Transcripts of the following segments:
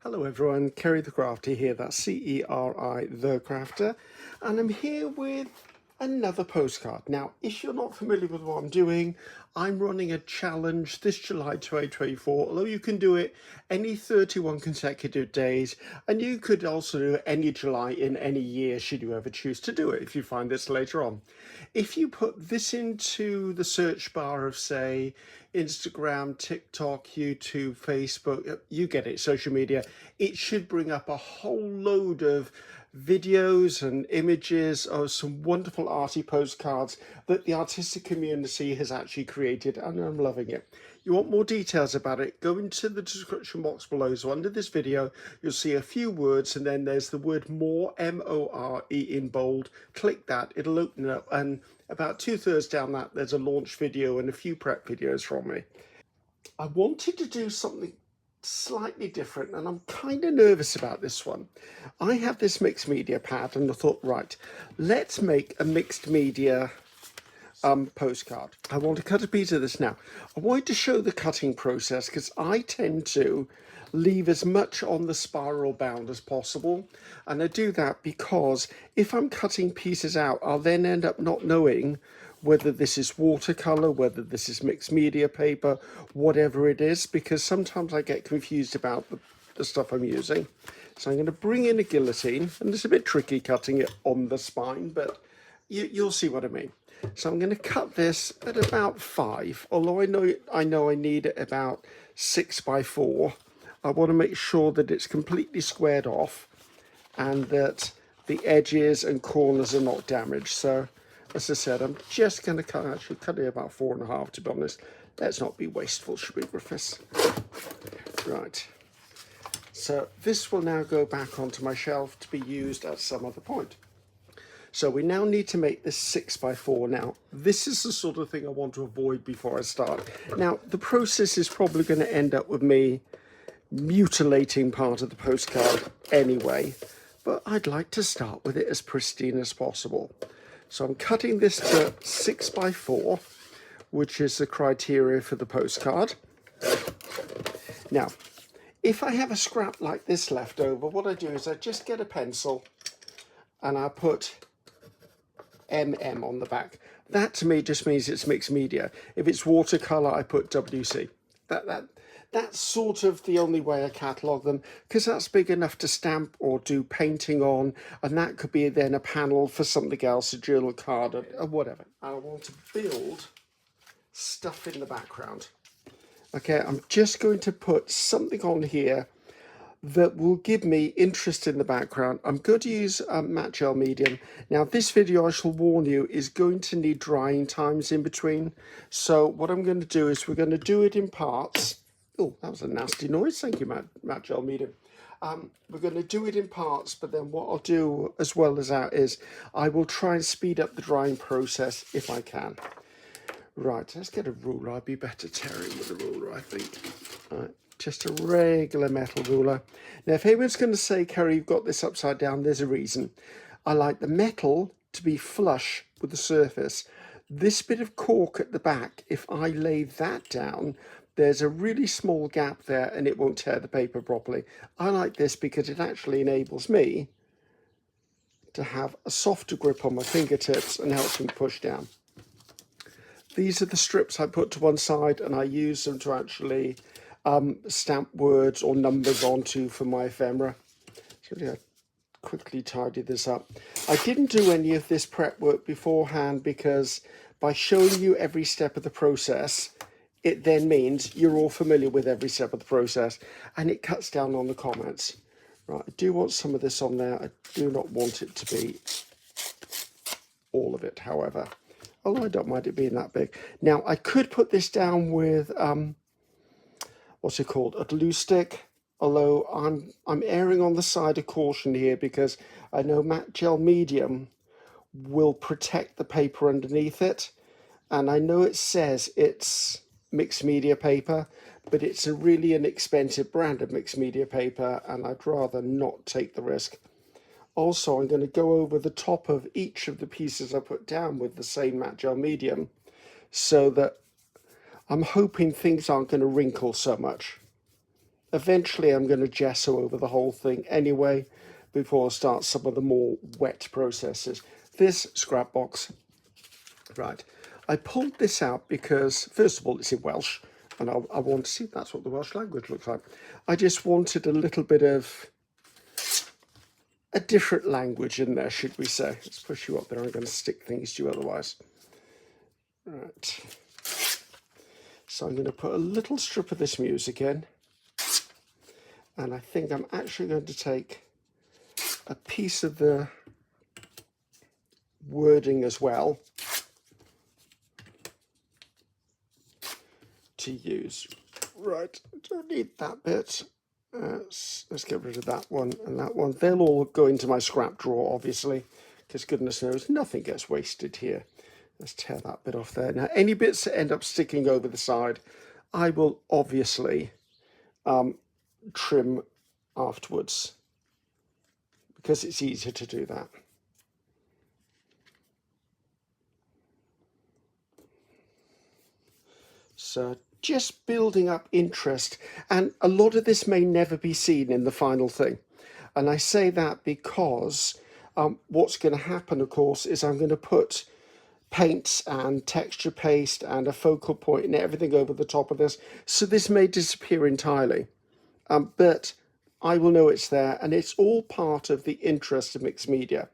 Hello everyone, Ceri the Crafter here, that's C-E-R-I the Crafter, and I'm here with another postcard. Now, if you're not familiar with what I'm doing, I'm running a challenge this July 2024, although you can do it any 31 consecutive days, and you could also do it any July in any year should you ever choose to do it, if you find this later on. If you put this into the search bar of, say, Instagram, TikTok, YouTube, Facebook, you get it, social media, it should bring up a whole load of videos and images of some wonderful arty postcards that the artistic community has actually created, and I'm loving it. You want more details about it, go into the description box below. So under this video you'll see a few words, and then there's the word more, M-O-R-E, in bold. Click that, it'll open it up, and about 2/3 down that there's a launch video and a few prep videos from me. I wanted to do something slightly different, and I'm kind of nervous about this one. I have this mixed media pad, and I thought, right, let's make a mixed media postcard. I want to cut a piece of this now. I wanted to show the cutting process because I tend to leave as much on the spiral bound as possible, and I do that because if I'm cutting pieces out, I'll then end up not knowing whether this is watercolor, whether this is mixed media paper, whatever it is, because sometimes I get confused about the stuff I'm using. So I'm going to bring in a guillotine, and it's a bit tricky cutting it on the spine, but you'll see what I mean. So I'm going to cut this at about 5, although I know I need it about 6 by 4. I want to make sure that it's completely squared off and that the edges and corners are not damaged. So as I said, I'm just going to cut it about 4.5, to be honest. Let's not be wasteful, should we, Griffiths? Right. So this will now go back onto my shelf to be used at some other point. So we now need to make this 6 by 4. Now, this is the sort of thing I want to avoid before I start. Now, the process is probably going to end up with me mutilating part of the postcard anyway, but I'd like to start with it as pristine as possible. So I'm cutting this to 6 by 4, which is the criteria for the postcard. Now, if I have a scrap like this left over, what I do is I just get a pencil and I put MM on the back. That to me just means it's mixed media. If it's watercolor, I put WC. That's sort of the only way I catalogue them, because that's big enough to stamp or do painting on, and that could be then a panel for something else, a journal card or whatever. I want to build stuff in the background. Okay, I'm just going to put something on here that will give me interest in the background. I'm going to use matte gel medium. Now this video, I shall warn you, is going to need drying times in between. So what I'm going to do is we're going to do it in parts. Oh, that was a nasty noise. Thank you, matte gel medium. We're going to do it in parts, but then what I'll do as well as that is I will try and speed up the drying process if I can. Right, let's get a ruler. I'd be better tearing with a ruler, I think. All right. Just a regular metal ruler. Now, if anyone's going to say, Ceri, you've got this upside down, there's a reason. I like the metal to be flush with the surface. This bit of cork at the back, if I lay that down, there's a really small gap there and it won't tear the paper properly. I like this because it actually enables me to have a softer grip on my fingertips and helps me push down. These are the strips I put to one side, and I use them to actually stamp words or numbers onto for my ephemera. So yeah, quickly tidy this up. I didn't do any of this prep work beforehand because by showing you every step of the process, it then means you're all familiar with every step of the process, and it cuts down on the comments. Right, I do want some of this on there. I do not want it to be all of it, however, although I don't mind it being that big. Now I could put this down with what's it called, a glue stick, although I'm erring on the side of caution here because I know matte gel medium will protect the paper underneath it, and I know it says it's mixed media paper, but it's a really inexpensive brand of mixed media paper, and I'd rather not take the risk. Also, I'm going to go over the top of each of the pieces I put down with the same matte gel medium, so that I'm hoping things aren't going to wrinkle so much. Eventually I'm going to gesso over the whole thing anyway before I start some of the more wet processes. This scrap box, right, I pulled this out because, first of all, it's in Welsh, and I want to see if that's what the Welsh language looks like. I just wanted a little bit of a different language in there, should we say. Let's push you up there. I'm going to stick things to you otherwise. Right. So I'm going to put a little strip of this music in. And I think I'm actually going to take a piece of the wording as well to use. Right, don't need that bit. Let's get rid of that one and that one. They'll all go into my scrap drawer, obviously, because goodness knows nothing gets wasted here. Let's tear that bit off there. Now, any bits that end up sticking over the side, I will obviously trim afterwards, because it's easier to do that. So just building up interest, and a lot of this may never be seen in the final thing. And I say that because what's going to happen, of course, is I'm going to put paints and texture paste and a focal point and everything over the top of this. So this may disappear entirely, but I will know it's there, and it's all part of the interest of mixed media.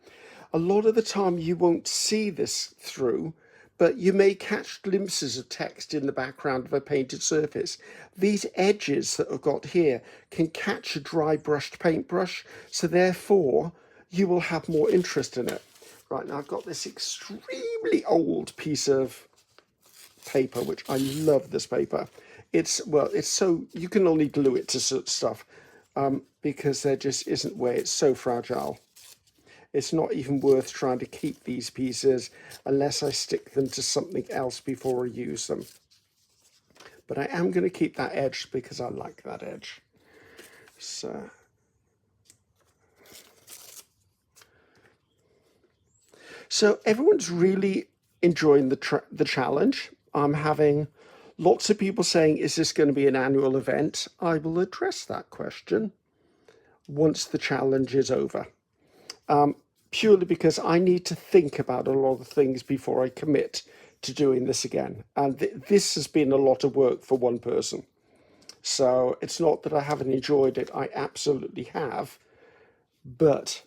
A lot of the time you won't see this through, but you may catch glimpses of text in the background of a painted surface. These edges that I've got here can catch a dry brushed paintbrush, so therefore you will have more interest in it. Right, now I've got this extremely old piece of paper, which I love this paper. It's so, you can only glue it to stuff because there just isn't way. It's so fragile. It's not even worth trying to keep these pieces unless I stick them to something else before I use them. But I am going to keep that edge because I like that edge. So everyone's really enjoying the challenge. I'm having lots of people saying, is this going to be an annual event? I will address that question once the challenge is over. Purely because I need to think about a lot of things before I commit to doing this again. And this has been a lot of work for one person. So it's not that I haven't enjoyed it. I absolutely have. But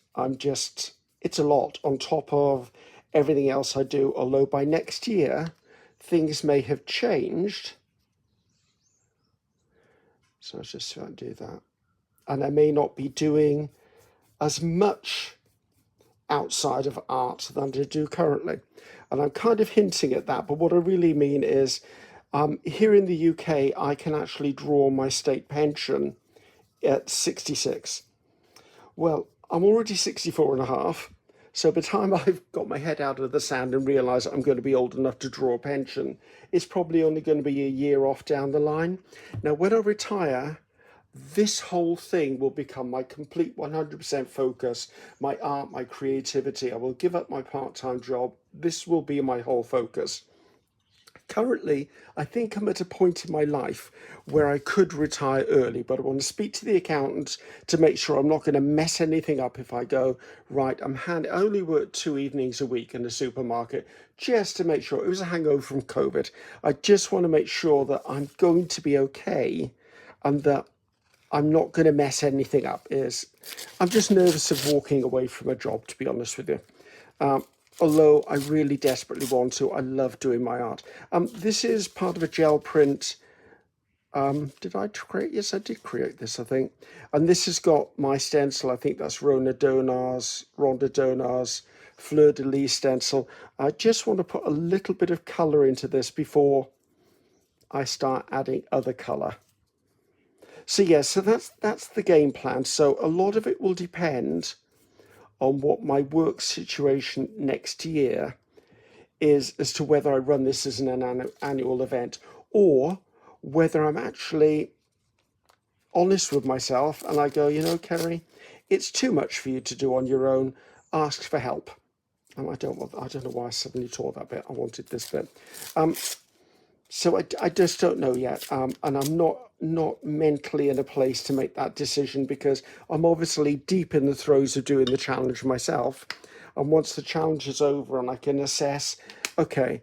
it's a lot on top of everything else I do. Although by next year, things may have changed. So let's just try and do that. And I may not be doing as much outside of art than I do currently. And I'm kind of hinting at that, but what I really mean is here in the UK, I can actually draw my state pension at 66. Well, I'm already 64 and a half. So by the time I've got my head out of the sand and realise I'm going to be old enough to draw a pension, it's probably only going to be a year off down the line. Now, when I retire, this whole thing will become my complete 100% focus, my art, my creativity. I will give up my part-time job. This will be my whole focus. Currently, I think I'm at a point in my life where I could retire early, but I want to speak to the accountant to make sure I'm not going to mess anything up if I go, right, I only work 2 evenings a week in the supermarket, just to make sure. It was a hangover from COVID. I just want to make sure that I'm going to be okay and that I'm not going to mess anything up. I'm just nervous of walking away from a job, to be honest with you. Although I really desperately want to. I love doing my art. This is part of a gel print. Did I create? Yes, I did create this, I think. And this has got my stencil. I think that's Rhonda Donar's Fleur de Lis stencil. I just want to put a little bit of colour into this before I start adding other colour. So yeah, so that's the game plan. So a lot of it will depend on what my work situation next year is as to whether I run this as an annual event or whether I'm actually honest with myself and I go, you know, Ceri, it's too much for you to do on your own. Ask for help. I don't know why I suddenly tore that bit. I wanted this bit. So I just don't know yet. And I'm not not mentally in a place to make that decision, because I'm obviously deep in the throes of doing the challenge myself. And once the challenge is over and I can assess, okay,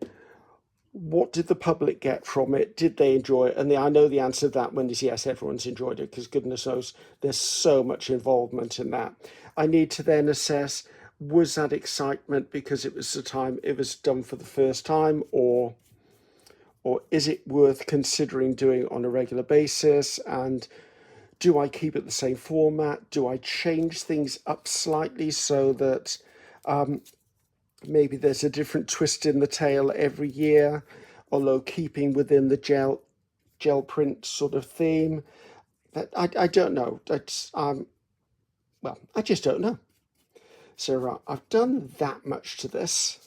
what did the public get from it? Did they enjoy it? And I know the answer to that one is yes, everyone's enjoyed it, because goodness knows there's so much involvement in that. I need to then assess, was that excitement because it was the time it was done for the first time, or is it worth considering doing on a regular basis? And do I keep it the same format? Do I change things up slightly so that maybe there's a different twist in the tail every year, although keeping within the gel print sort of theme? That I don't know. That's well, I just don't know. So right, I've done that much to this.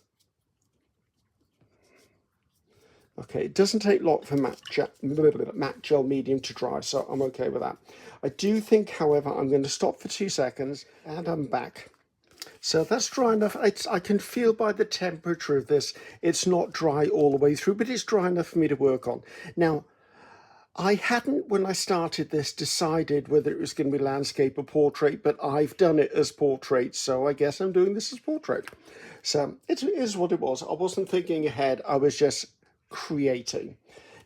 Okay, it doesn't take long for matte gel medium to dry, so I'm okay with that. I do think, however, I'm going to stop for 2 seconds, and I'm back. So that's dry enough. I can feel by the temperature of this, it's not dry all the way through, but it's dry enough for me to work on. Now, I hadn't, when I started this, decided whether it was going to be landscape or portrait, but I've done it as portrait, so I guess I'm doing this as portrait. So it is what it was. I wasn't thinking ahead, I was just creating.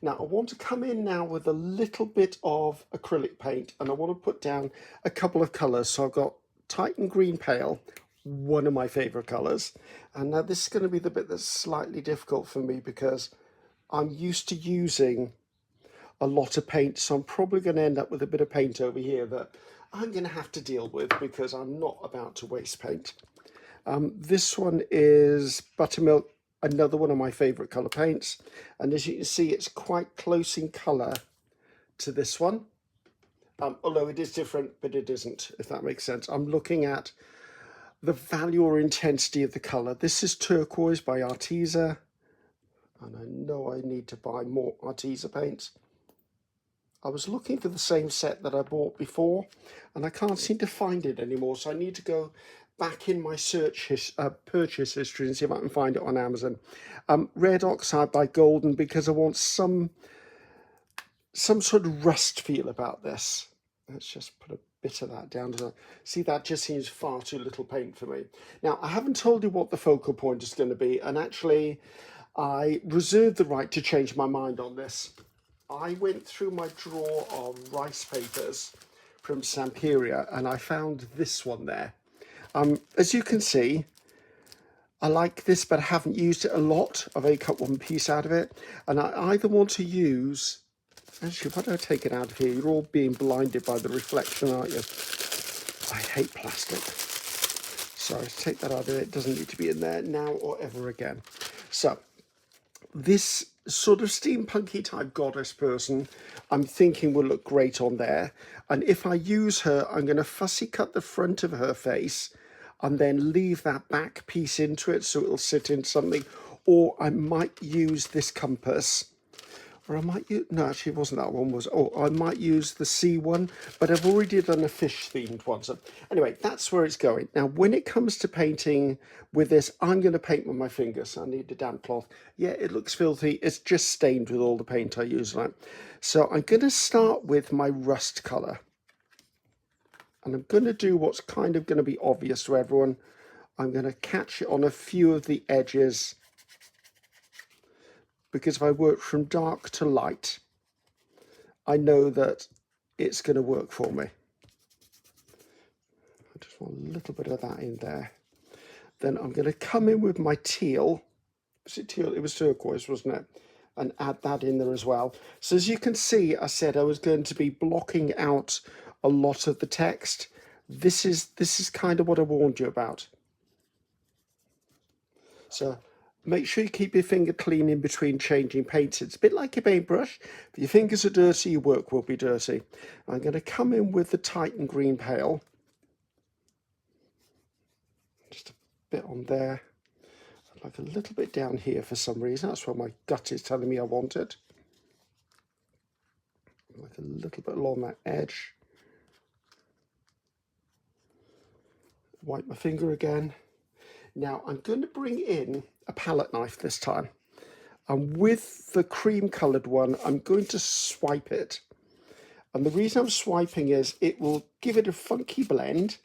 Now I want to come in now with a little bit of acrylic paint, and I want to put down a couple of colours. So I've got Titan Green Pale, one of my favourite colours, and now this is going to be the bit that's slightly difficult for me because I'm used to using a lot of paint, so I'm probably going to end up with a bit of paint over here that I'm going to have to deal with because I'm not about to waste paint. This one is Buttermilk, another one of my favourite colour paints, and as you can see it's quite close in colour to this one, although it is different, but it isn't, if that makes sense. I'm looking at the value or intensity of the colour. This is Turquoise by Arteza, and I know I need to buy more Arteza paints. I was looking for the same set that I bought before and I can't seem to find it anymore, so I need to go back in my purchase history and see if I can find it on Amazon. Red Oxide by Golden, because I want some sort of rust feel about this. Let's just put a bit of that down. See, that just seems far too little paint for me. Now, I haven't told you what the focal point is going to be, and actually I reserve the right to change my mind on this. I went through my drawer of rice papers from Samperia and I found this one there. As you can see, I like this, but I haven't used it a lot. I've only cut one piece out of it, and I either want to use, actually, why don't I take it out of here? You're all being blinded by the reflection, aren't you? I hate plastic. Sorry, take that out of it. It doesn't need to be in there now or ever again. So this sort of steampunky type goddess person, I'm thinking will look great on there. And if I use her, I'm going to fussy cut the front of her face and then leave that back piece into it so it'll sit in something. Or I might use this compass, or I might use, no, actually it wasn't that one, was, oh, I might use the sea one, but I've already done a fish themed one. So anyway, that's where it's going. Now, when it comes to painting with this, I'm going to paint with my fingers. So I need a damp cloth. Yeah, it looks filthy. It's just stained with all the paint I use. Right? So I'm going to start with my rust colour. And I'm going to do what's kind of going to be obvious to everyone. I'm going to catch it on a few of the edges, because if I work from dark to light, I know that it's going to work for me. I just want a little bit of that in there. Then I'm going to come in with my teal. Was it teal? It was turquoise, wasn't it? And add that in there as well. So as you can see, I said I was going to be blocking out a lot of the text. This is kind of what I warned you about. So make sure you keep your finger clean in between changing paints. It's a bit like a paintbrush. If your fingers are dirty, your work will be dirty. I'm going to come in with the Titan Green Pale. Just a bit on there. I'd like a little bit down here for some reason. That's what my gut is telling me I want it. Like a little bit along that edge. Wipe my finger again. Now I'm going to bring in a palette knife this time, and with the cream coloured one I'm going to swipe it And the reason I'm swiping is it will give it a funky blend.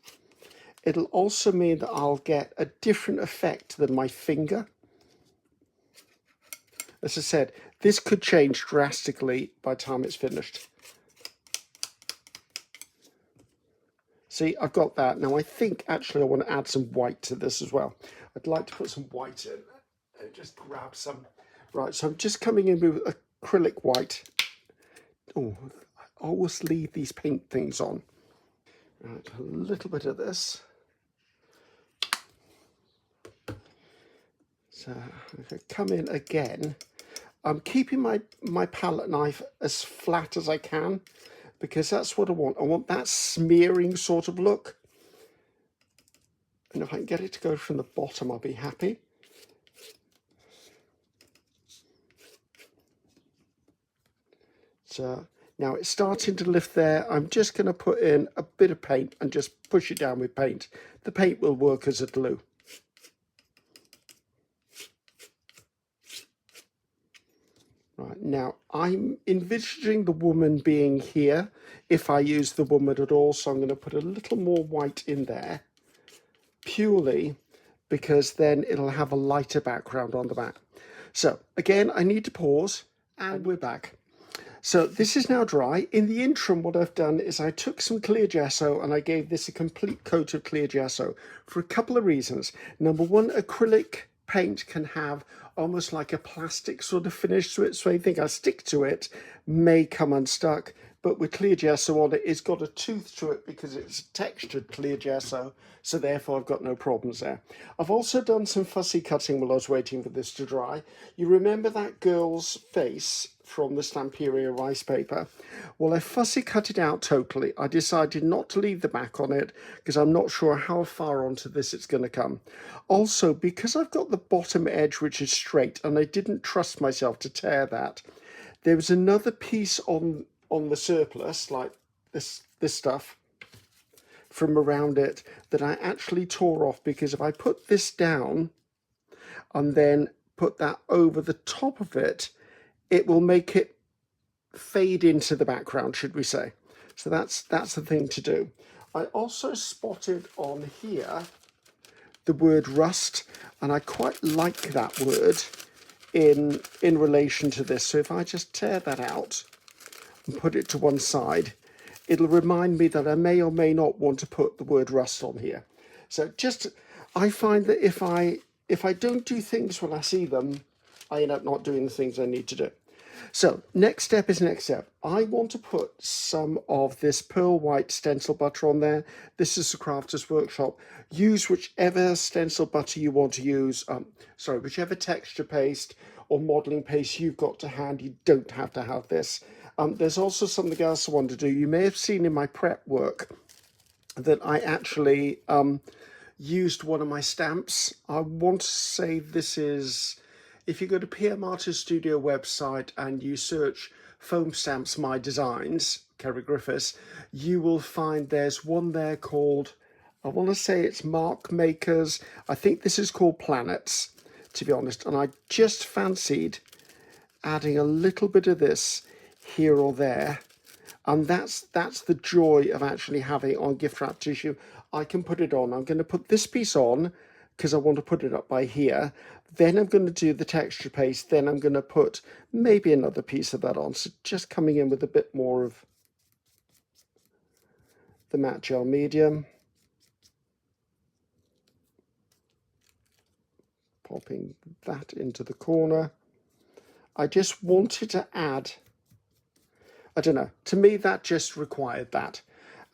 It'll also mean that I'll get a different effect than my finger. As I said, this could change drastically by the time it's finished. See, I've got that. Now I think actually I want to add some white to this as well. I'd like to put some white in and just grab some. Right, so I'm just coming in with acrylic white. Oh, I always leave these paint things on. Right, a little bit of this. So I come in again. I'm keeping my palette knife as flat as I can because that's what I want. I want that smearing sort of look. And if I can get it to go from the bottom, I'll be happy. So now it's starting to lift there. I'm just going to put in a bit of paint and just push it down with paint. The paint will work as a glue. Right, now I'm envisaging the woman being here if I use the woman at all, so I'm going to put a little more white in there, purely because then it'll have a lighter background on the back. So again, I need to pause, and we're back. So this is now dry. In the interim, what I've done is I took some clear gesso and I gave this a complete coat of clear gesso for a couple of reasons. Number one, acrylic paint can have almost like a plastic sort of finish to it, so anything I stick to it may come unstuck. But with clear gesso on it, it's got a tooth to it because it's textured clear gesso, so therefore I've got no problems there. I've also done some fussy cutting while I was waiting for this to dry. You remember that girl's face from the Stamperia rice paper? Well, I fussy cut it out totally. I decided not to leave the back on it because I'm not sure how far onto this it's going to come. Also, because I've got the bottom edge which is straight and I didn't trust myself to tear that, there was another piece on the surplus, like this stuff from around it, that I actually tore off, because if I put this down and then put that over the top of it, it will make it fade into the background, should we say. So that's the thing to do. I also spotted on here the word rust, and I quite like that word in relation to this. So if I just tear that out and put it to one side, it'll remind me that I may or may not want to put the word rust on here. So I find that if I don't do things when I see them, I end up not doing the things I need to do. So next step. I want to put some of this pearl white stencil butter on there. This is the Crafter's Workshop. Use whichever stencil butter you want to use. Whichever texture paste or modelling paste you've got to hand. You don't have to have this. There's also something else I want to do. You may have seen in my prep work that I actually used one of my stamps. I want to say this is, if you go to PM Artist Studio website and you search foam stamps, my designs, Ceri Griffiths, you will find there's one there called, I want to say it's Mark Makers. I think this is called Planets, to be honest. And I just fancied adding a little bit of this here or there. And that's the joy of actually having it on gift wrap tissue. I can put it on. I'm going to put this piece on because I want to put it up by here. Then I'm going to do the texture paste. Then I'm going to put maybe another piece of that on. So just coming in with a bit more of the matte gel medium. Popping that into the corner. I just wanted to add, I don't know, to me that just required that.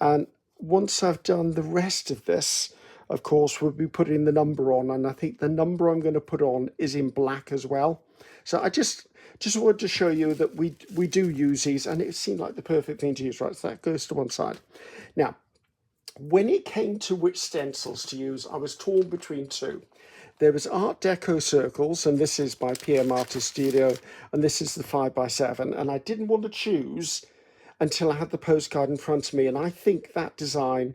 And once I've done the rest of this, of course, we'll be putting the number on, and I think the number I'm going to put on is in black as well. So I just wanted to show you that we do use these, and it seemed like the perfect thing to use. Right, so that goes to one side. Now, when it came to which stencils to use, I was torn between two. There was Art Deco circles, and this is by PM Artist Studio, and this is the 5x7, and I didn't want to choose until I had the postcard in front of me, and I think that design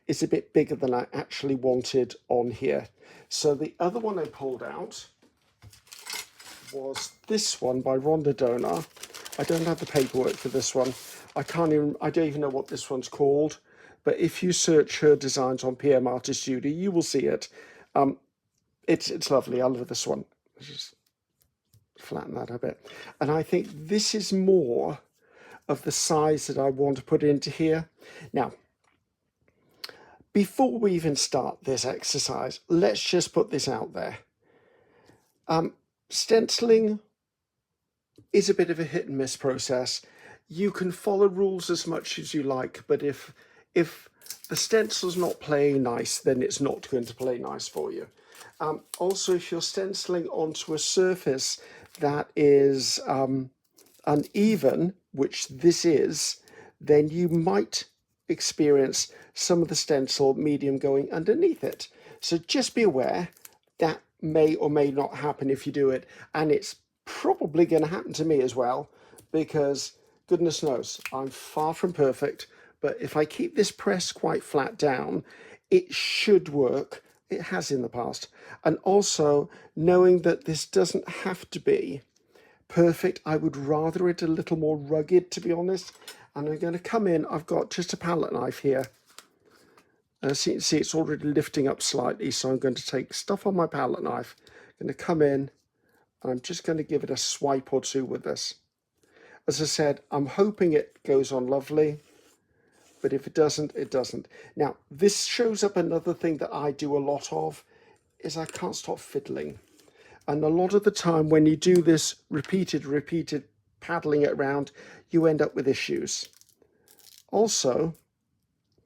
is a bit bigger than I actually wanted on here. So the other one I pulled out was this one by Rhonda Donar. I don't have the paperwork for this one. I don't even know what this one's called, but if you search her designs on PM Artist Studio, you will see it. It's lovely. I love this one. Just flatten that a bit. And I think this is more of the size that I want to put into here. Now, before we even start this exercise, let's just put this out there. Stenciling is a bit of a hit and miss process. You can follow rules as much as you like, but if the stencil's not playing nice, then it's not going to play nice for you. Also, if you're stenciling onto a surface that is uneven, which this is, then you might experience some of the stencil medium going underneath it. So just be aware that may or may not happen if you do it, and it's probably going to happen to me as well, because goodness knows I'm far from perfect, but if I keep this pressed quite flat down, it should work. It has in the past. And also knowing that this doesn't have to be perfect, I would rather it a little more rugged, to be honest. And I'm going to come in, I've got just a palette knife here. As you can see, it's already lifting up slightly, so I'm going to take stuff on my palette knife. I'm going to come in, and I'm just going to give it a swipe or two with this. As I said, I'm hoping it goes on lovely, but if it doesn't, it doesn't. Now, this shows up another thing that I do a lot of, is I can't stop fiddling. And a lot of the time when you do this repeated paddling it around, you end up with issues. Also,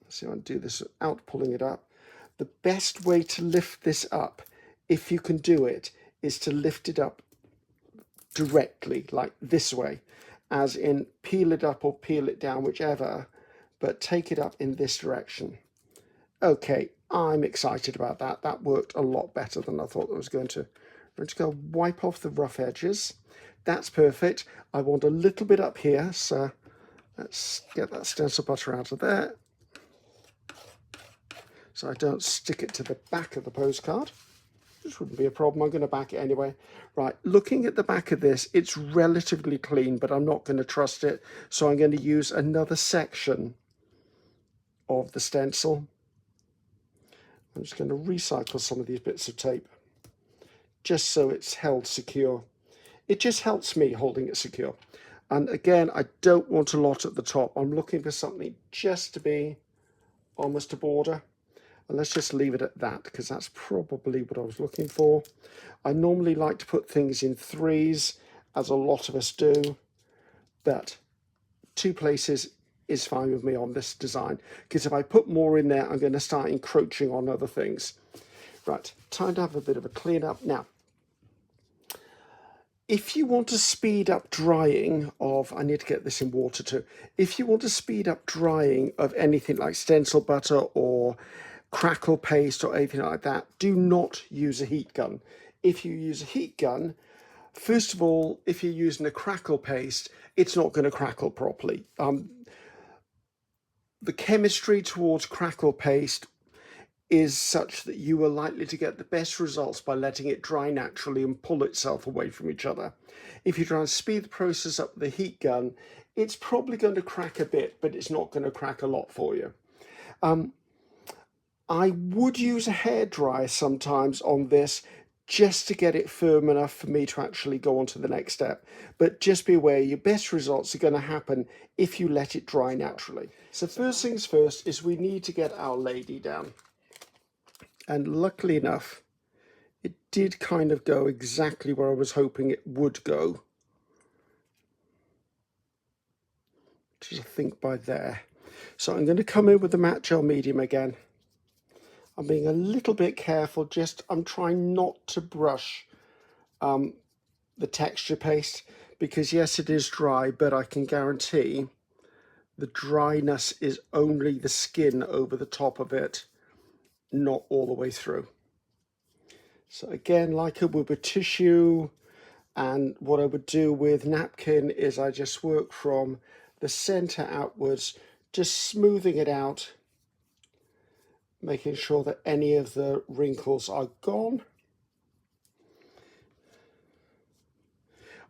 let's see if I can do this without pulling it up. The best way to lift this up, if you can do it, is to lift it up directly, like this way, as in peel it up or peel it down, whichever, but take it up in this direction. Okay, I'm excited about that. That worked a lot better than I thought it was going to. I'm just going to wipe off the rough edges. That's perfect. I want a little bit up here, so let's get that stencil butter out of there, so I don't stick it to the back of the postcard. This wouldn't be a problem. I'm going to back it anyway. Right, looking at the back of this, it's relatively clean, but I'm not going to trust it, so I'm going to use another section of the stencil. I'm just going to recycle some of these bits of tape, just so it's held secure. It just helps me holding it secure. And again, I don't want a lot at the top. I'm looking for something just to be almost a border. And let's just leave it at that, because that's probably what I was looking for. I normally like to put things in threes, as a lot of us do, but 2 places is fine with me on this design, because if I put more in there, I'm going to start encroaching on other things. Right, time to have a bit of a clean up. Now, if you want to speed up drying of, I need to get this in water too. If you want to speed up drying of anything like stencil butter or crackle paste or anything like that, do not use a heat gun. If you use a heat gun, first of all, if you're using a crackle paste, it's not going to crackle properly. The chemistry towards crackle paste is such that you are likely to get the best results by letting it dry naturally and pull itself away from each other. If you try and speed the process up with a heat gun, it's probably going to crack a bit, but it's not going to crack a lot for you. I would use a hairdryer sometimes on this, just to get it firm enough for me to actually go on to the next step. But just be aware, your best results are going to happen if you let it dry naturally. So first things first is we need to get our lady down. And luckily enough, it did kind of go exactly where I was hoping it would go. Which is, I think, by there. So I'm going to come in with the matte gel medium again. I'm being a little bit careful, I'm trying not to brush the texture paste, because yes, it is dry, but I can guarantee the dryness is only the skin over the top of it, not all the way through. So again, like I would with tissue, and what I would do with napkin is I just work from the center outwards, just smoothing it out, making sure that any of the wrinkles are gone.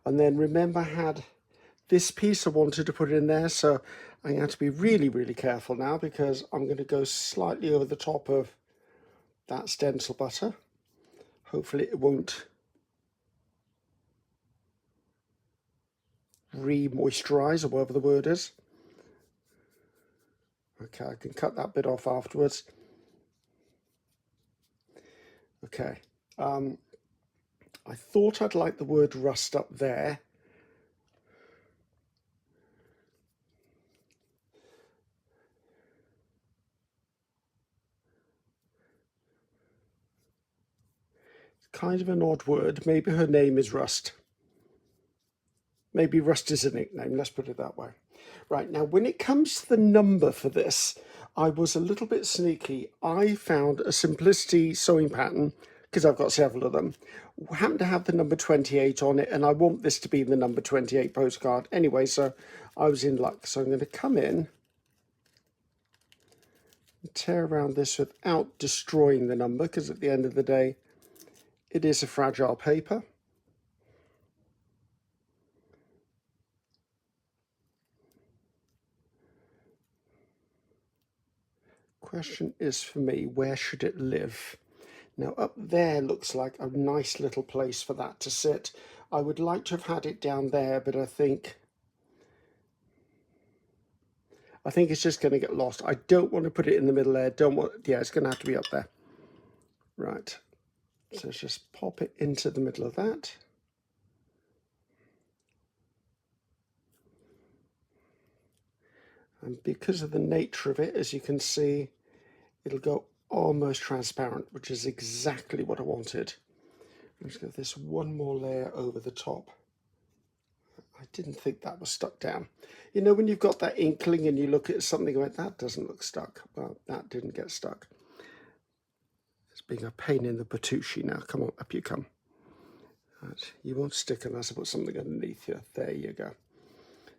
And then remember, I had this piece I wanted to put in there, so I'm going to have to be really, really careful now, because I'm going to go slightly over the top of that stencil butter. Hopefully it won't re-moisturize, or whatever the word is. Okay, I can cut that bit off afterwards. Okay, I thought I'd like the word rust up there. It's kind of an odd word. Maybe her name is Rust. Maybe Rust is a nickname, let's put it that way. Right, now when it comes to the number for this, I was a little bit sneaky. I found a Simplicity sewing pattern, because I've got several of them, happened to have the number 28 on it, and I want this to be the number 28 postcard anyway, so I was in luck. So I'm going to come in and tear around this without destroying the number, because at the end of the day, it is a fragile paper. Question is for me, where should it live? Now up there looks like a nice little place for that to sit. I would like to have had it down there, but I think it's just going to get lost. I don't want to put it in the middle there. Yeah, it's going to have to be up there. Right, so let's just pop it into the middle of that. And because of the nature of it, as you can see, it'll go almost transparent, which is exactly what I wanted. Let's give this one more layer over the top. I didn't think that was stuck down. You know, when you've got that inkling and you look at something like that, doesn't look stuck. Well, that didn't get stuck. It's being a pain in the patootie now. Come on, up you come. Right. You won't stick unless I put something underneath you. There you go.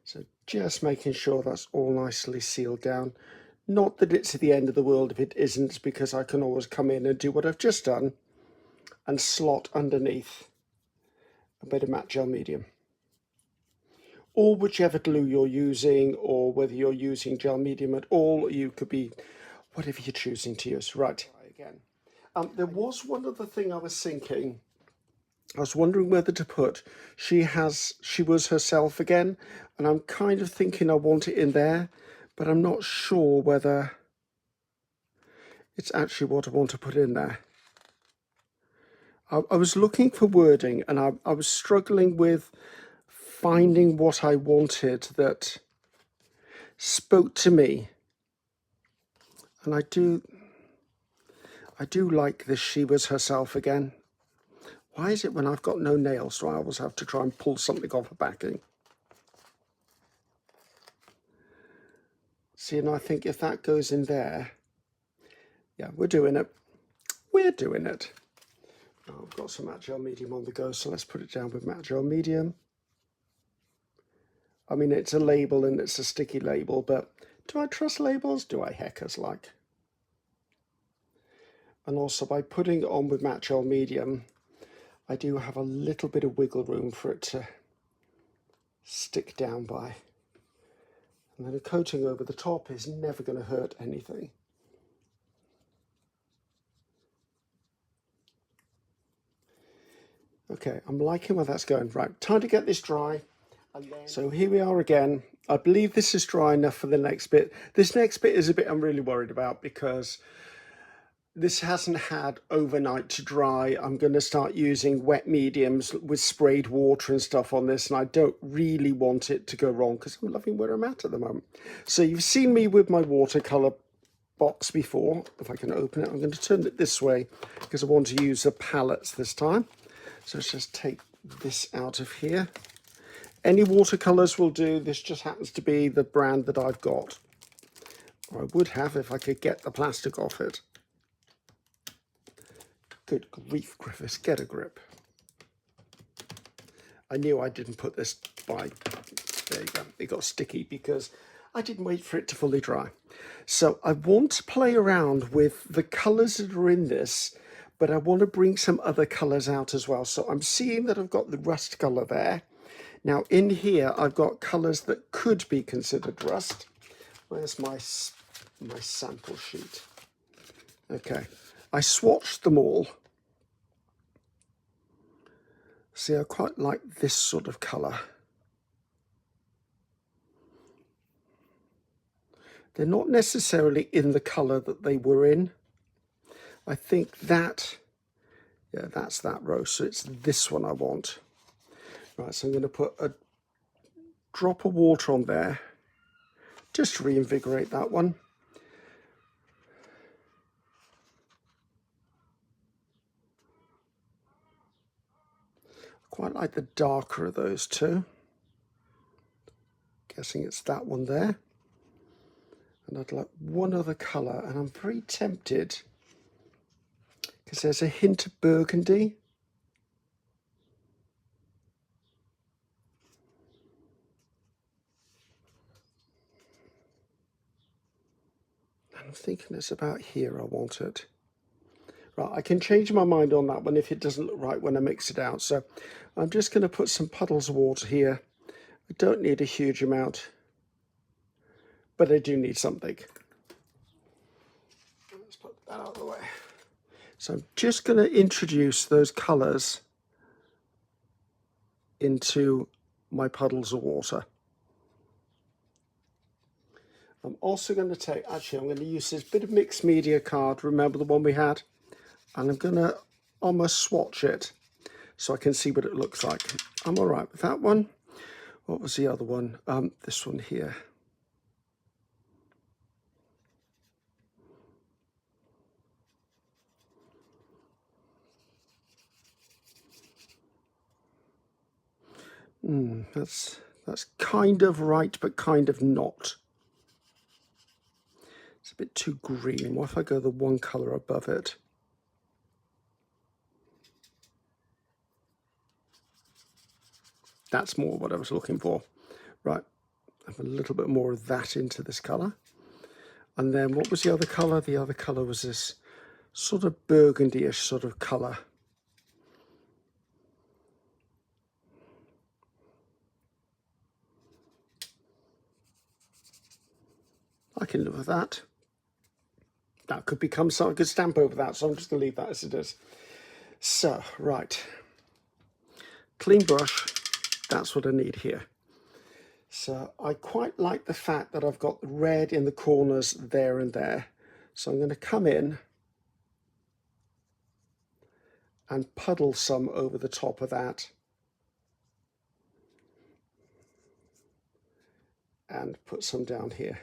So just making sure that's all nicely sealed down. Not that it's the end of the world if it isn't, because I can always come in and do what I've just done and slot underneath a bit of matte gel medium. Or whichever glue you're using, or whether you're using gel medium at all, you could be whatever you're choosing to use. Right, again. There was one other thing I was thinking. I was wondering whether to put she was herself again, and I'm kind of thinking I want it in there, but I'm not sure whether it's actually what I want to put in there. I was looking for wording, and I was struggling with finding what I wanted that spoke to me. And I do like this she was herself again. Why is it when I've got no nails do I always have to try and pull something off a backing? See, and I think if that goes in there, yeah, we're doing it. We're doing it. Oh, I've got some matte gel medium on the go, so let's put it down with matte gel medium. I mean, it's a label and it's a sticky label, but do I trust labels? Do I heckers like? And also by putting it on with matte gel medium, I do have a little bit of wiggle room for it to stick down by. And then a coating over the top is never going to hurt anything. Okay, I'm liking where that's going. Right, time to get this dry. So here we are again. I believe this is dry enough for the next bit. This next bit is a bit I'm really worried about, because this hasn't had overnight to dry. I'm going to start using wet mediums with sprayed water and stuff on this, and I don't really want it to go wrong because I'm loving where I'm at the moment. So you've seen me with my watercolor box before. If I can open it, I'm going to turn it this way because I want to use the palettes this time. So let's just take this out of here. Any watercolors will do. This just happens to be the brand that I've got. Or I would have if I could get the plastic off it. Good grief, Griffiths, get a grip. I knew I didn't put this by. There you go. It got sticky because I didn't wait for it to fully dry. So I want to play around with the colours that are in this, but I want to bring some other colours out as well. So I'm seeing that I've got the rust colour there. Now in here, I've got colours that could be considered rust. Where's my sample sheet? Okay, I swatched them all. See, I quite like this sort of colour. They're not necessarily in the colour that they were in. I think that, yeah, that's that rose, so it's this one I want. Right, so I'm going to put a drop of water on there, just to reinvigorate that one. Quite like the darker of those two. Guessing it's that one there. And I'd like one other colour, and I'm very tempted because there's a hint of burgundy. And I'm thinking it's about here I want it. Right, I can change my mind on that one if it doesn't look right when I mix it out. So I'm just going to put some puddles of water here. I don't need a huge amount, but I do need something. Let's put that out of the way. So I'm just going to introduce those colours into my puddles of water. I'm also going to take, actually I'm going to use this bit of mixed media card, remember the one we had? And I'm going to almost swatch it so I can see what it looks like. I'm all right with that one. What was the other one? This one here. That's kind of right, but kind of not. It's a bit too green. What if I go the one colour above it? That's more what I was looking for. Right, have a little bit more of that into this colour. And then what was the other colour? The other colour was this sort of burgundy-ish sort of colour. I can live with that. That could become something, I could stamp over that, so I'm just going to leave that as it is. So, right. Clean brush, that's what I need here. So I quite like the fact that I've got the red in the corners there and there. So I'm going to come in and puddle some over the top of that. And put some down here.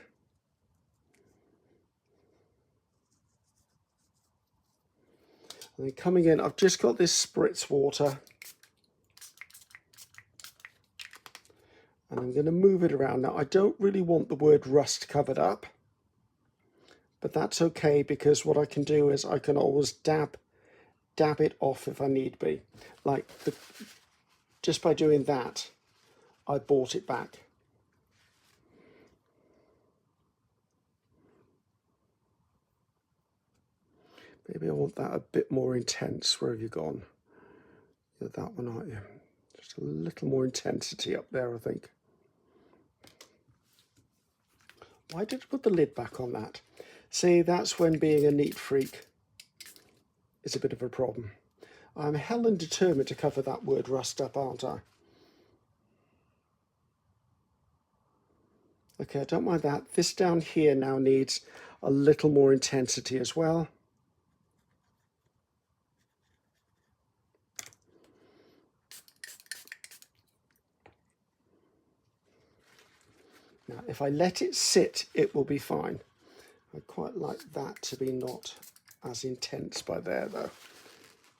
And then coming in, I've just got this spritz water. And I'm going to move it around. Now, I don't really want the word rust covered up. But that's okay, because what I can do is I can always dab it off if I need be. Like, just by doing that, I brought it back. Maybe I want that a bit more intense. Where have you gone? You're that one, aren't you? Just a little more intensity up there, I think. Why did I put the lid back on that? See, that's when being a neat freak is a bit of a problem. I'm hell and determined to cover that word rust up, aren't I? Okay, I don't mind that. This down here now needs a little more intensity as well. Now, if I let it sit, it will be fine. I quite like that to be not as intense by there, though.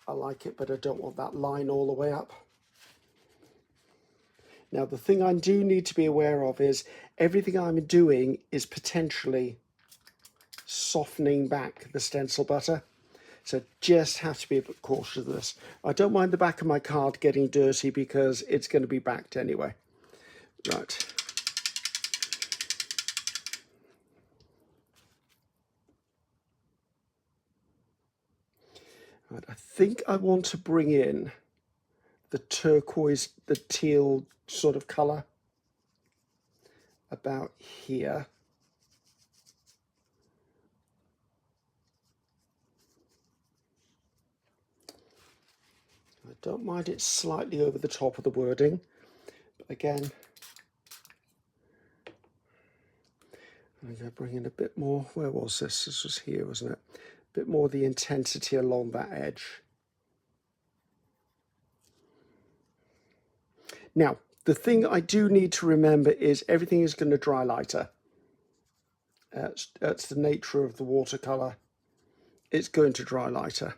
I like it, but I don't want that line all the way up. Now, the thing I do need to be aware of is everything I'm doing is potentially softening back the stencil butter. So just have to be a bit cautious of this. I don't mind the back of my card getting dirty because it's going to be backed anyway. Right. Right, I think I want to bring in the turquoise, the teal sort of colour about here. I don't mind it slightly over the top of the wording, but again, I'm going to bring in a bit more. Where was this? This was here, wasn't it? A bit more of the intensity along that edge. Now, the thing I do need to remember is everything is going to dry lighter. That's the nature of the watercolour. It's going to dry lighter.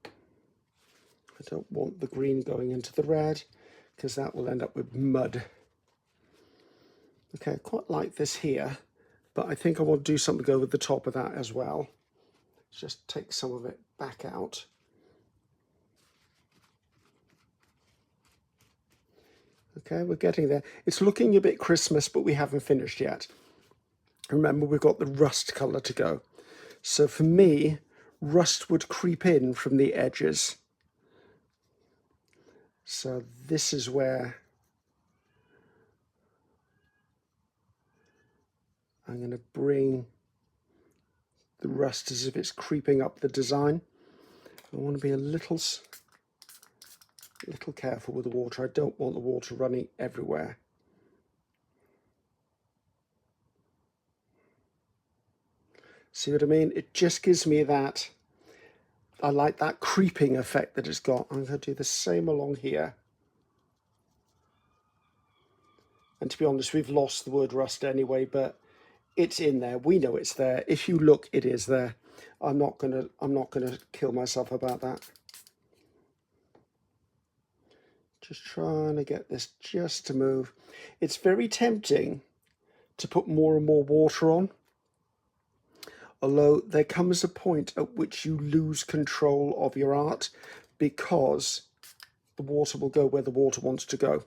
I don't want the green going into the red because that will end up with mud. Okay, I quite like this here, but I think I want to do something over the top of that as well. Just take some of it back out. Okay, we're getting there. It's looking a bit Christmas, but we haven't finished yet. Remember, we've got the rust colour to go. So for me, rust would creep in from the edges. So this is where I'm going to bring the rust as if it's creeping up the design. I want to be a little careful with the water. I don't want the water running everywhere. See what I mean? It just gives me that, I like that creeping effect that it's got. I'm going to do the same along here. And to be honest, we've lost the word rust anyway, but it's in there. We know it's there. If you look, it is there. I'm not gonna kill myself about that. Just trying to get this just to move. It's very tempting to put more and more water on, although there comes a point at which you lose control of your art because the water will go where the water wants to go.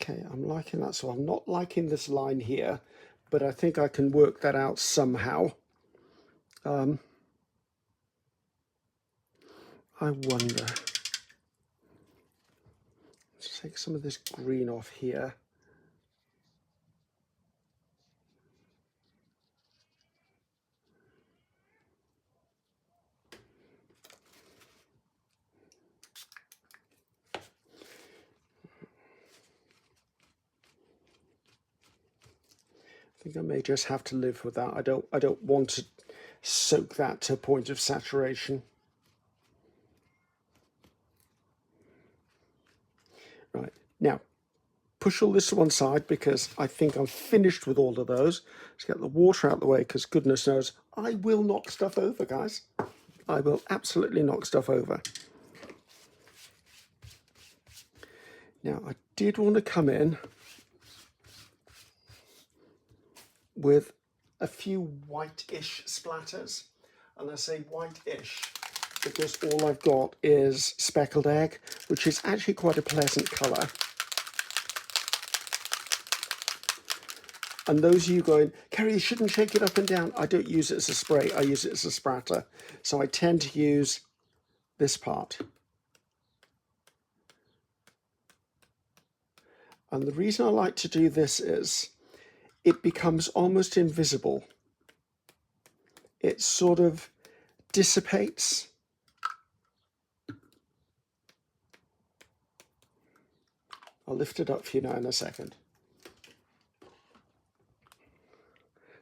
Okay, I'm liking that. So I'm not liking this line here, but I think I can work that out somehow. I wonder. Let's take some of this green off here. I think I may just have to live with that. I don't want to soak that to a point of saturation. Right, now push all this to one side because I think I'm finished with all of those. Let's get the water out of the way because goodness knows I will knock stuff over, guys. I will absolutely knock stuff over. Now I did want to come in with a few white-ish splatters, and I say white-ish because all I've got is speckled egg, which is actually quite a pleasant colour. And those of you going, Ceri, you shouldn't shake it up and down. I don't use it as a spray, I use it as a spratter. So I tend to use this part. And the reason I like to do this is it becomes almost invisible. It sort of dissipates. I'll lift it up for you now in a second.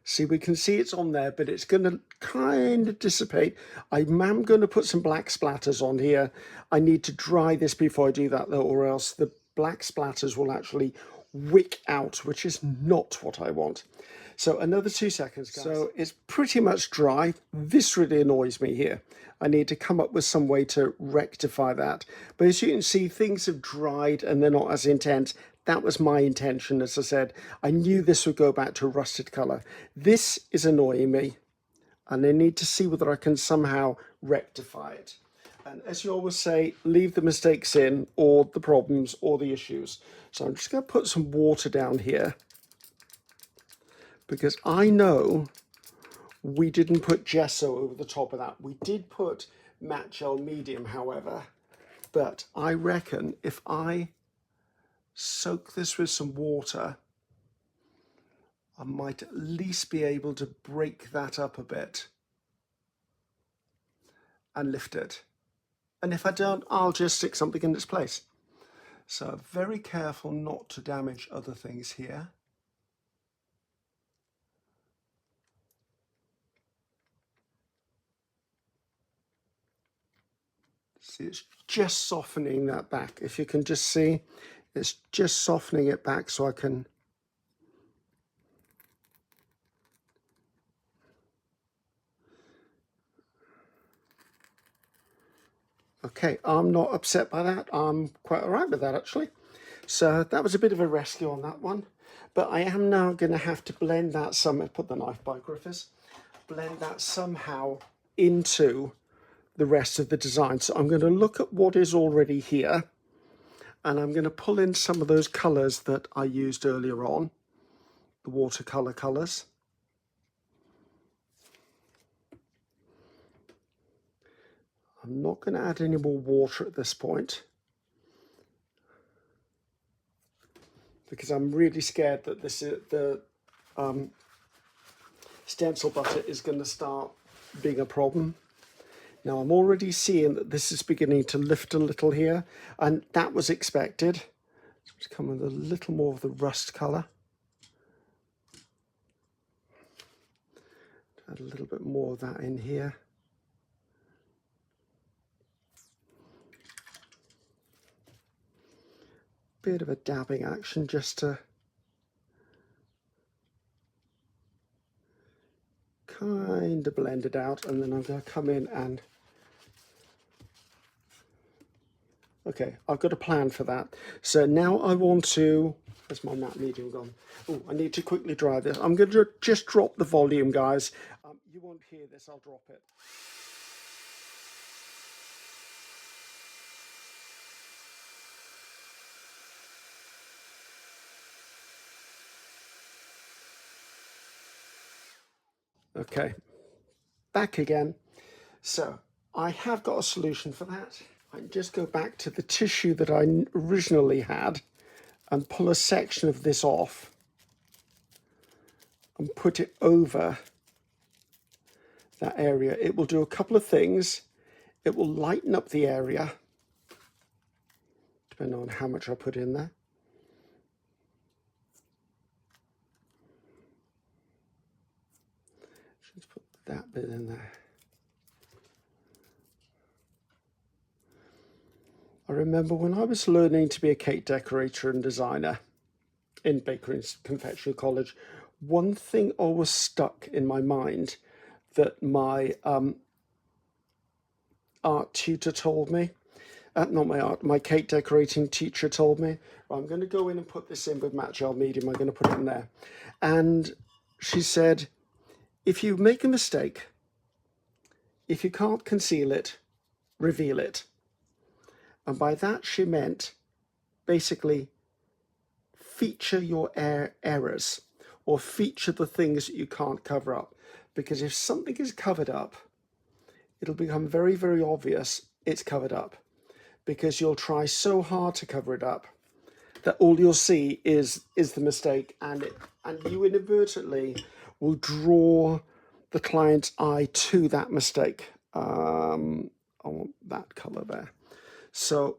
See, we can see it's on there, but it's going to kind of dissipate. I am going to put some black splatters on here. I need to dry this before I do that though, or else the black splatters will actually wick out, which is not what I want. So another 2 seconds, guys. So it's pretty much dry. This really annoys me here. I need to come up with some way to rectify that. But as you can see, things have dried and they're not as intense. That was my intention, as I said. I knew this would go back to a rusted colour. This is annoying me, and I need to see whether I can somehow rectify it. And as you always say, leave the mistakes in, or the problems, or the issues. So I'm just going to put some water down here, because I know we didn't put gesso over the top of that. We did put matte gel medium, however, but I reckon if I soak this with some water, I might at least be able to break that up a bit and lift it. And if I don't, I'll just stick something in its place. So very careful not to damage other things here. See, it's just softening that back. If you can just see, it's just softening it back so I can... Okay, I'm not upset by that. I'm quite all right with that, actually. So that was a bit of a rescue on that one. But I am now going to have to blend that some... Put the knife by Griffiths. Blend that somehow into the rest of the design. So I'm going to look at what is already here, and I'm going to pull in some of those colours that I used earlier on, the watercolour colours. I'm not going to add any more water at this point, because I'm really scared that this is the stencil butter is going to start being a problem. Now I'm already seeing that this is beginning to lift a little here, and that was expected. So let's come with a little more of the rust colour. Add a little bit more of that in here. Bit of a dabbing action just to kind of blend it out, and then I'm going to come in and... Okay, I've got a plan for that. So now I want to... Where's my matte medium gone? Oh, I need to quickly dry this. I'm going to just drop the volume, guys. You won't hear this, I'll drop it. Okay, back again. So I have got a solution for that. I can just go back to the tissue that I originally had and pull a section of this off and put it over that area. It will do a couple of things. It will lighten up the area, depending on how much I put in there. Just put that bit in there. I remember when I was learning to be a cake decorator and designer in Bakery and Confectionery College, one thing always stuck in my mind that my art tutor told me, my cake decorating teacher told me, well, I'm going to go in and put this in with matte gel medium, I'm going to put it in there. And she said, if you make a mistake, if you can't conceal it, reveal it. And by that she meant basically feature your errors, or feature the things that you can't cover up. Because if something is covered up, it'll become very, very obvious it's covered up. Because you'll try so hard to cover it up that all you'll see is the mistake, and you inadvertently will draw the client's eye to that mistake. I want that colour there. So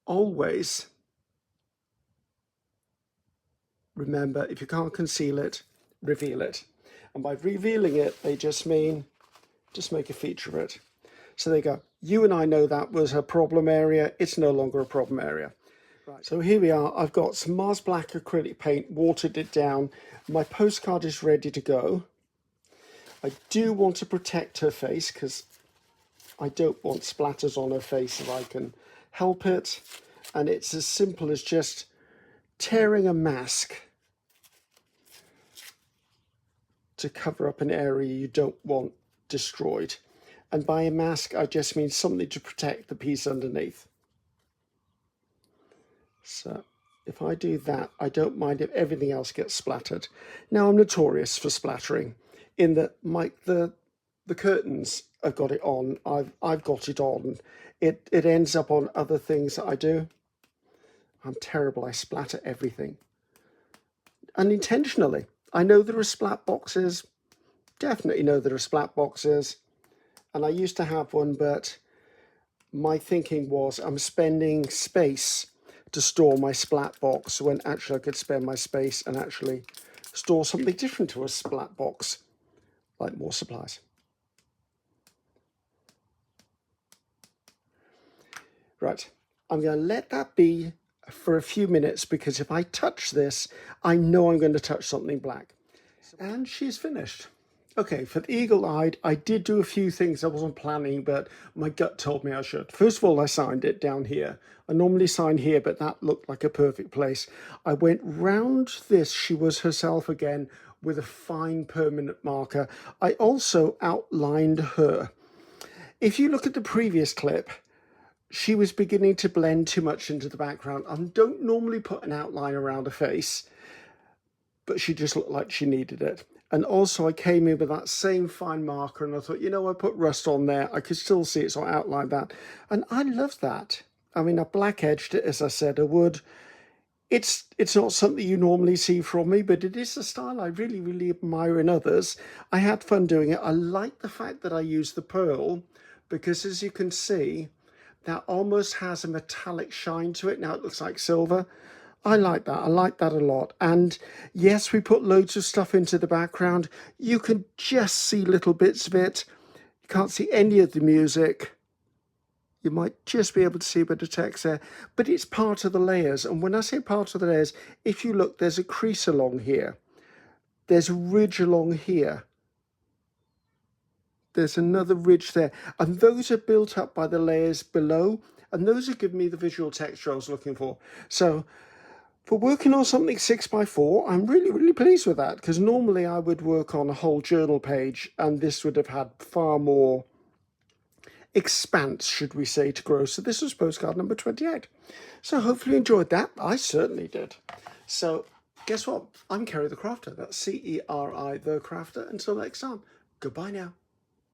always remember, if you can't conceal it, reveal it. And by revealing it, they just mean, just make a feature of it. So there you go. You and I know that was a problem area. It's no longer a problem area. Right, so here we are. I've got some Mars Black acrylic paint, watered it down. My postcard is ready to go. I do want to protect her face because I don't want splatters on her face if I can help it. And it's as simple as just tearing a mask to cover up an area you don't want destroyed. And by a mask, I just mean something to protect the piece underneath. So if I do that, I don't mind if everything else gets splattered. Now, I'm notorious for splattering in that the curtains, I've got it on, I've got it on. It ends up on other things that I do. I'm terrible, I splatter everything. Unintentionally. I know there are splat boxes, definitely know there are splat boxes, and I used to have one, but my thinking was I'm spending space to store my splat box when actually I could spend my space and actually store something different to a splat box, like more supplies. Right, I'm going to let that be for a few minutes because if I touch this, I know I'm going to touch something black. And she's finished. Okay, for the eagle-eyed, I did do a few things I wasn't planning, but my gut told me I should. First of all, I signed it down here. I normally sign here, but that looked like a perfect place. I went round this, she was herself again, with a fine permanent marker. I also outlined her. If you look at the previous clip, she was beginning to blend too much into the background. I don't normally put an outline around a face, but she just looked like she needed it. And also I came in with that same fine marker and I thought, you know, I put rust on there. I could still see it, so I outlined that. And I love that. I mean, I black edged it, as I said I would. It's not something you normally see from me, but it is a style I really, really admire in others. I had fun doing it. I like the fact that I used the pearl because, as you can see, that almost has a metallic shine to it. Now it looks like silver. I like that. I like that a lot. And yes, we put loads of stuff into the background. You can just see little bits of it. You can't see any of the music. You might just be able to see a bit of text there, but it's part of the layers. And when I say part of the layers, if you look, there's a crease along here. There's a ridge along here. There's another ridge there. And those are built up by the layers below. And those are giving me the visual texture I was looking for. So for working on something 6x4, I'm really, really pleased with that, because normally I would work on a whole journal page and this would have had far more expanse, should we say, to grow. So this was postcard number 28. So hopefully you enjoyed that. I certainly did. So guess what? I'm Ceri the Crafter. That's Ceri the Crafter. Until next time, goodbye now.